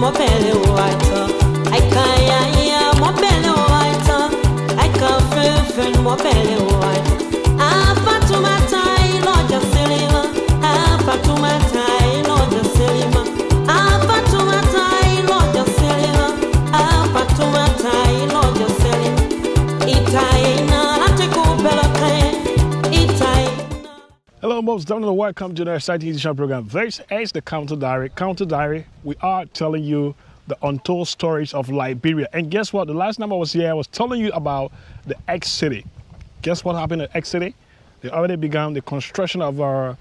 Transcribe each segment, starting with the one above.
mobile white. I can't mobile white. I can't friend mobile white. Afatuma tai loja selima. Afatuma tai loja selima. Afatuma tai loja selima. Afatuma tai loja selima. Itai na latekupela kai. Hello, most definitely welcome to the Xity Africa program. This is the Counter Diary. Counter Diary, we are telling you the untold stories of Liberia. And guess what? The last time I was here, I was telling you about the Xity. Guess what happened at Xity? They already began the construction of our,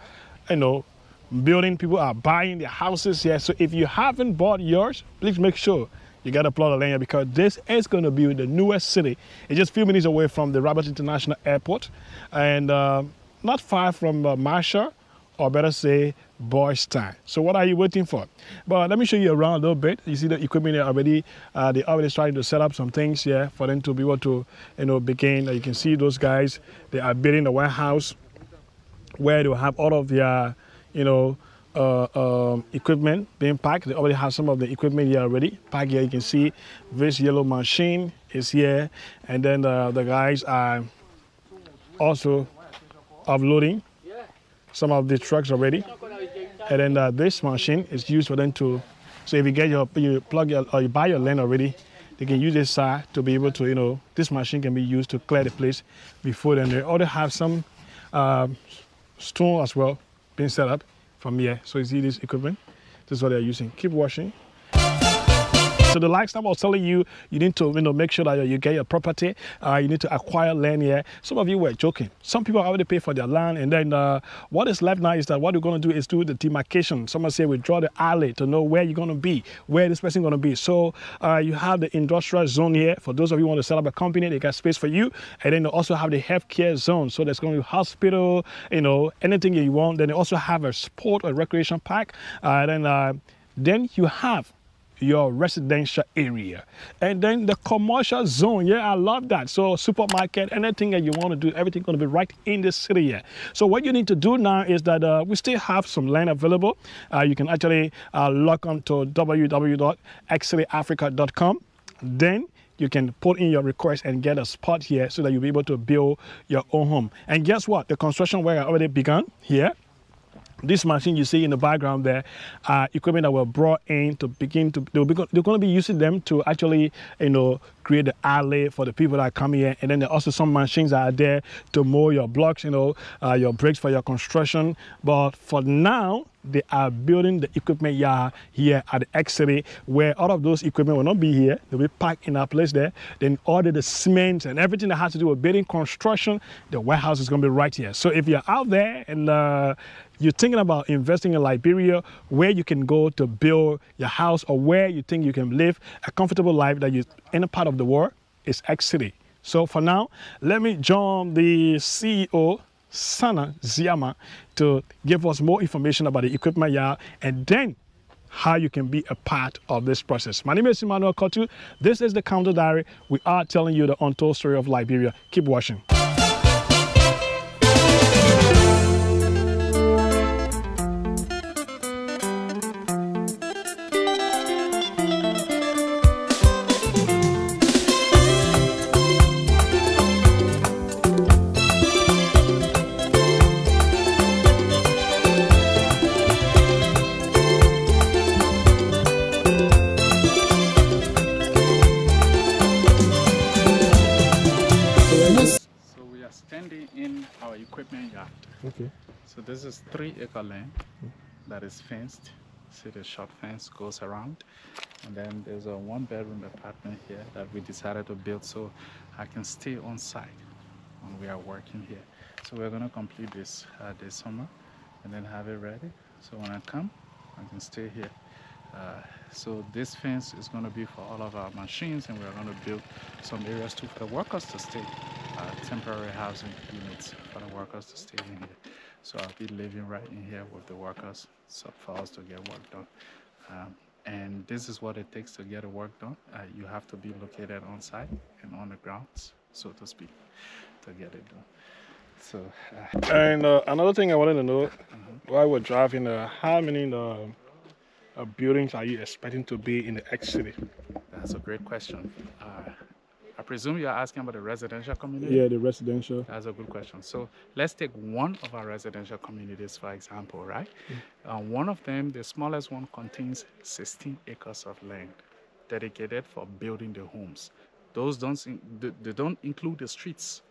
building. People are buying their houses here. So if you haven't bought yours, please make sure you got a plot of land here, because this is going to be the newest city. It's just a few minutes away from the Rabat International Airport. And not far from Marshall, or better say, Boys Town. So what are you waiting for? But let me show you around a little bit. You see the equipment here already. They already starting to set up some things here for them to be able to, begin. You can see those guys. They are building the warehouse where they will have all of their, equipment being packed. They already have some of the equipment here already packed here. You can see this yellow machine is here, and then the guys are also offloading some of the trucks already, and then this machine is used for them to. So if you get you buy your land already, they can use this side to be able to, this machine can be used to clear the place before then. They already have some stone as well being set up from here. So you see this equipment. This is what they're using. Keep watching. So the last time I was telling you, you need to make sure that you get your property. You need to acquire land here. Some of you were joking. Some people already pay for their land, and then what is left now is that what we're going to do is do the demarcation. Someone say we draw the alley to know where you're going to be, where this person is going to be. So you have the industrial zone here. For those of you who want to set up a company, they got space for you. And then they also have the healthcare zone. So there's going to be hospital, anything you want. Then they also have a sport or recreation park. Then you have your residential area, and then the commercial zone. Yeah, I love that. So supermarket, anything that you want to do, everything going to be right in the city here. So what you need to do now is that we still have some land available. You can actually log on to www.xityafrica.com. Then you can put in your request and get a spot here so that you'll be able to build your own home. And guess what? The construction work already begun here. This machine you see in the background there are equipment that were brought in to begin to, they're going to be using them to actually, create the alley for the people that come here. And then there are also some machines that are there to mow your blocks, your bricks for your construction. But for now, they are building the equipment yard here at the Xity, where all of those equipment will not be here. They'll be packed in our place there. Then order the cement and everything that has to do with building construction, the warehouse is going to be right here. So if you're out there and you're thinking about investing in Liberia, where you can go to build your house, or where you think you can live a comfortable life that you in a part of the world, is Xity. So for now, let me join the CEO, Sana Ziama, to give us more information about the equipment yard and then how you can be a part of this process. My name is Emmanuel Kotu. This is the Counter Diary. We are telling you the untold story of Liberia. Keep watching. Equipment yard. Okay. So this is 3-acre land that is fenced. See the short fence goes around, and then there's a 1-bedroom apartment here that we decided to build so I can stay on site when we are working here. So we're gonna complete this this summer and then have it ready. So when I come, I can stay here. So this fence is going to be for all of our machines, and we're going to build some areas too for the workers to stay, temporary housing units for the workers to stay in here. So I'll be living right in here with the workers, so for us to get work done. And this is what it takes to get the work done. You have to be located on site and on the grounds, so to speak, to get it done. So, and another thing I wanted to know, while we're driving, how many buildings are you expecting to be in the X city? That's a great question. I presume you're asking about the residential community? Yeah, the residential. That's a good question. So let's take one of our residential communities, for example, right? One of them, the smallest one, contains 16 acres of land dedicated for building the homes. Those they don't include the streets.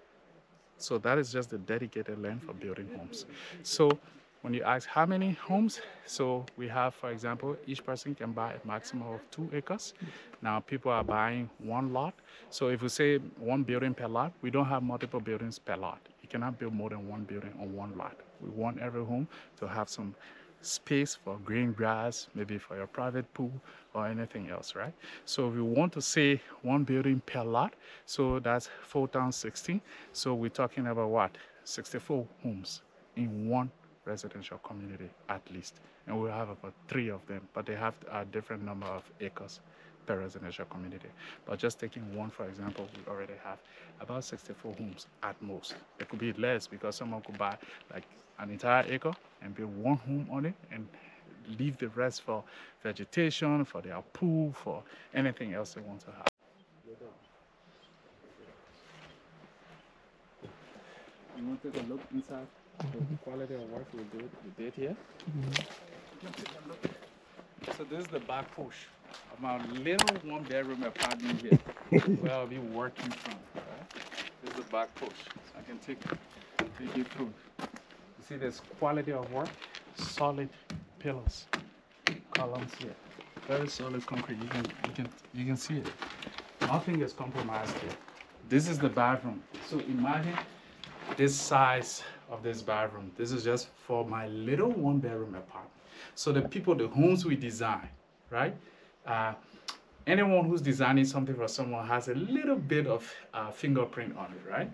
So that is just the dedicated land for building homes. So when you ask how many homes, so we have, for example, each person can buy a maximum of 2 acres. Now people are buying one lot. So if we say one building per lot, we don't have multiple buildings per lot. You cannot build more than one building on one lot. We want every home to have some space for green grass, maybe for your private pool or anything else, right? So we want to say one building per lot, so that's 4 times 16. So we're talking about what? 64 homes in one residential community at least. And we'll have about 3 of them, but they have a different number of acres per residential community. But just taking one, for example, we already have about 64 homes at most. It could be less because someone could buy like an entire acre and build one home on it and leave the rest for vegetation, for their pool, for anything else they want to have. You want to take a look inside the quality of work we did here? Take a look. So this is the back porch of my little 1-bedroom apartment here where I'll be working from. Right? This is the back porch. So I can take you through. You see this quality of work, solid pillars, columns here, very solid concrete. You can see it. Nothing is compromised here. This is the bathroom. So imagine this size of this bathroom. This is just for my little 1-bedroom apartment. So the homes we design, right? Anyone who's designing something for someone has a little bit of fingerprint on it, right?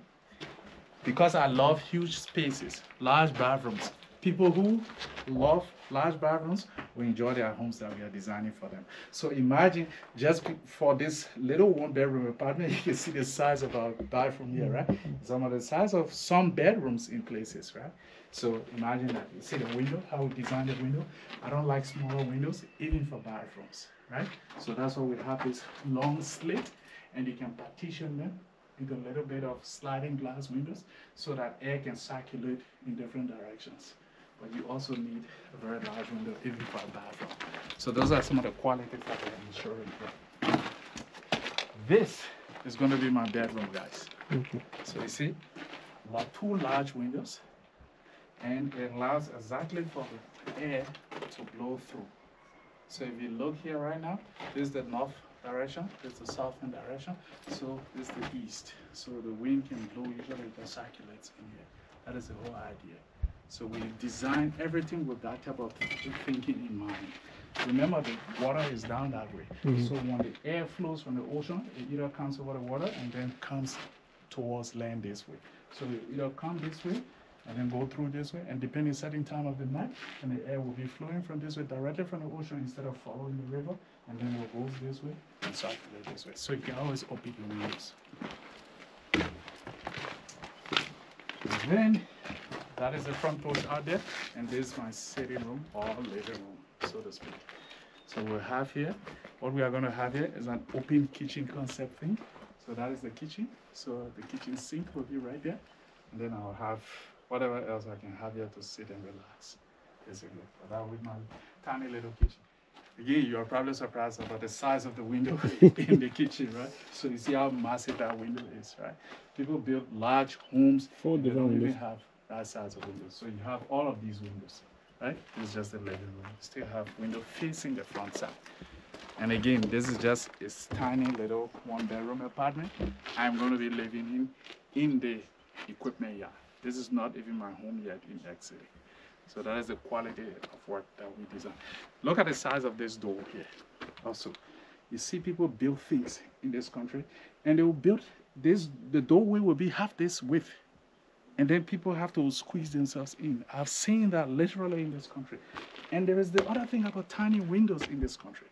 Because I love huge spaces, large bathrooms. People who love large bathrooms will enjoy their homes that we are designing for them. So imagine just for this little 1-bedroom apartment, you can see the size of our bathroom here, right? Some of the size of some bedrooms in places, right? So imagine that. You see the window, how we designed the window. I don't like smaller windows, even for bathrooms, right? So that's why we have this long slit, and you can partition them with a little bit of sliding glass windows so that air can circulate in different directions. But you also need a very large window even for a bathroom. So those are some of the qualities that I'm ensuring here. This is going to be my bedroom, guys. So you see, about 2 large windows, and it allows exactly for the air to blow through. So if you look here right now, this is the north direction, this is the southern direction, so this is the east. So the wind can blow, usually it just circulates in here. That is the whole idea. So we design everything with that type of thinking in mind. Remember, the water is down that way. So when the air flows from the ocean, it either comes over the water and then comes towards land this way. So it either come this way and then go through this way, and depending certain time of the night, and the air will be flowing from this way directly from the ocean instead of following the river, and then it will go this way and circulate this way. So you can always open the windows. And then that is the front porch out there, and this is my sitting room or living room, so to speak. So we'll have here, what we are going to have here is an open kitchen concept thing. So that is the kitchen. So the kitchen sink will be right there, and then I'll have whatever else I can have here to sit and relax, basically. But that will be my tiny little kitchen. Again, you are probably surprised about the size of the window in the kitchen, right? So you see how massive that window is, right? People build large homes, they don't even have that size of windows. So you have all of these windows, right? This is just the living room. You still have window facing the front side. And again, this is just a tiny little 1-bedroom apartment I'm going to be living in the equipment yard. This is not even my home yet in Xity. So that is the quality of work that we design. Look at the size of this door here. Also, you see people build things in this country, and they will build this, the doorway will be half this width. And then people have to squeeze themselves in. I've seen that literally in this country. And there is the other thing about tiny windows in this country.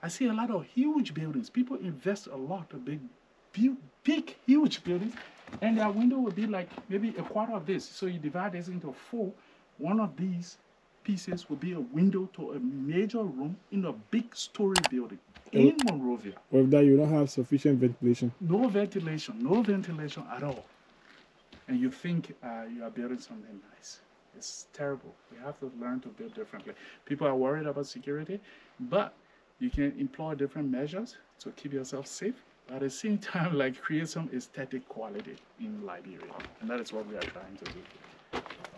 I see a lot of huge buildings. People invest a lot to big, huge buildings, and their window will be like maybe a quarter of this. So you divide this into 4. One of these pieces will be a window to a major room in a big story building in Monrovia. With that, you don't have sufficient ventilation. No ventilation at all. And you think you are building something nice. It's terrible. We have to learn to build differently. People are worried about security, but you can employ different measures to keep yourself safe, but at the same time, like create some aesthetic quality in Liberia. And that is what we are trying to do.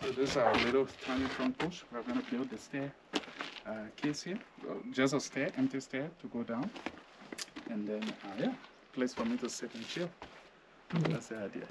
So this is our little tiny trunk push. We're going to build the stair case here. Just a stair, empty stair to go down. And then, yeah, place for me to sit and chill. That's the idea.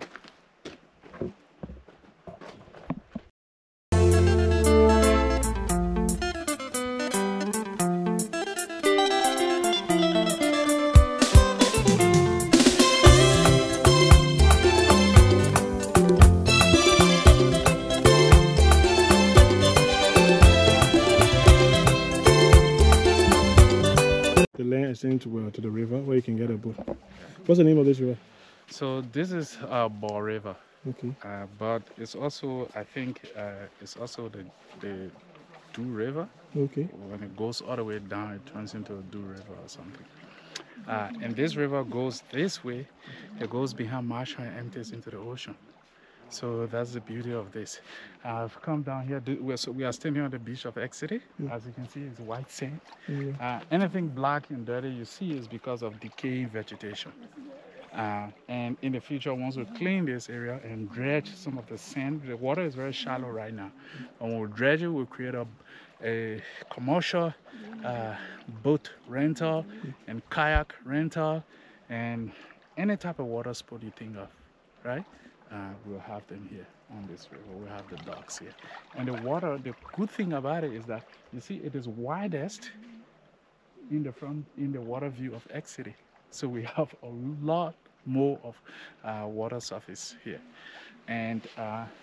To the river where you can get a boat. What's the name of this river? So this is Ball River. Okay. But it's also, I think, it's also the Do River. Okay. When it goes all the way down, it turns into a Do River or something. And this river goes this way. It goes behind Marshall and empties into the ocean. So that's the beauty of this. I've come down here. So we are standing on the beach of Xity. As you can see, it's white sand. Anything black and dirty you see is because of decaying vegetation. And in the future, once we clean this area and dredge some of the sand, the water is very shallow right now. And when we dredge it, we'll create a commercial boat rental and kayak rental and any type of water sport you think of, right? We'll have them here on this river. We'll have the docks here. And the water, the good thing about it is that, you see, it is widest in the front, in the water view of Xity. So we have a lot more of water surface here. And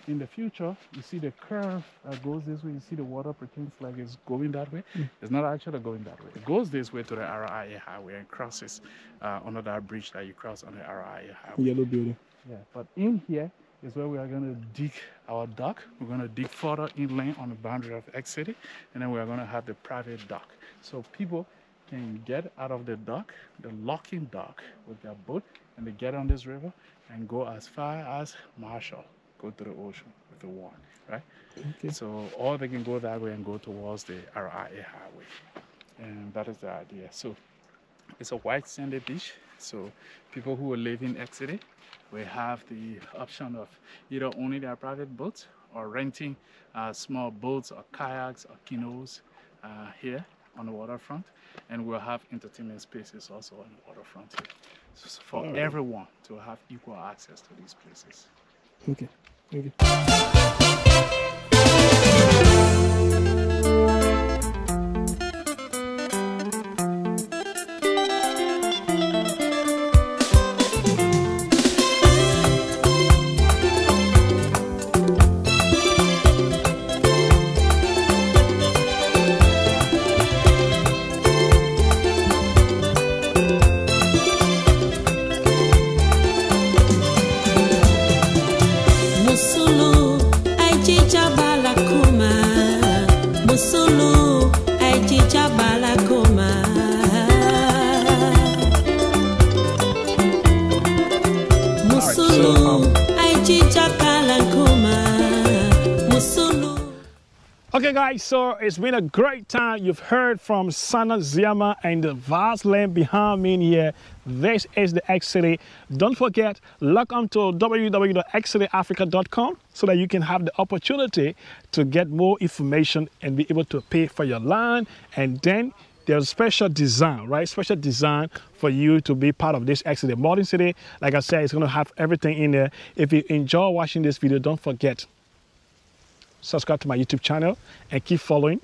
in the future, you see the curve goes this way. You see the water pretends like it's going that way. It's not actually going that way. It goes this way to the RIA highway and crosses under that bridge that you cross on the RIA highway. Yellow building. Yeah, but in here is where we are going to dig our dock. We're going to dig further inland on the boundary of Xity, and then we are going to have the private dock. So people can get out of the dock, the locking dock, with their boat, and they get on this river and go as far as Marshall, go to the ocean with the one, right? Okay. So, or they can go that way and go towards the RIA highway, and that is the idea. So, it's a white sandy beach. So, people who are living in Xity, we have the option of either owning their private boats or renting small boats or kayaks or canoes here on the waterfront. And we'll have entertainment spaces also on the waterfront here. So for everyone to have equal access to these places. Okay, thank you. Okay guys, so it's been a great time. You've heard from Sana Ziama and the vast land behind me here. This is the Xity. Don't forget, log on to www.xityafrica.com so that you can have the opportunity to get more information and be able to pay for your land. And then there's special design, right? Special design for you to be part of this Xity modern city. Like I said, it's going to have everything in there. If you enjoy watching this video, don't forget, subscribe to my YouTube channel and keep following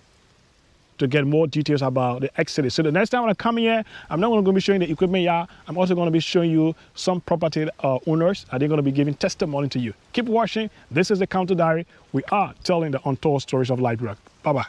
to get more details about the Xity. So the next time when I come here, I'm not going to be showing the equipment yard. I'm also going to be showing you some property owners, and they're going to be giving testimony to you. Keep watching. This is the Counter Diary. We are telling the untold stories of Liberia. Bye-bye.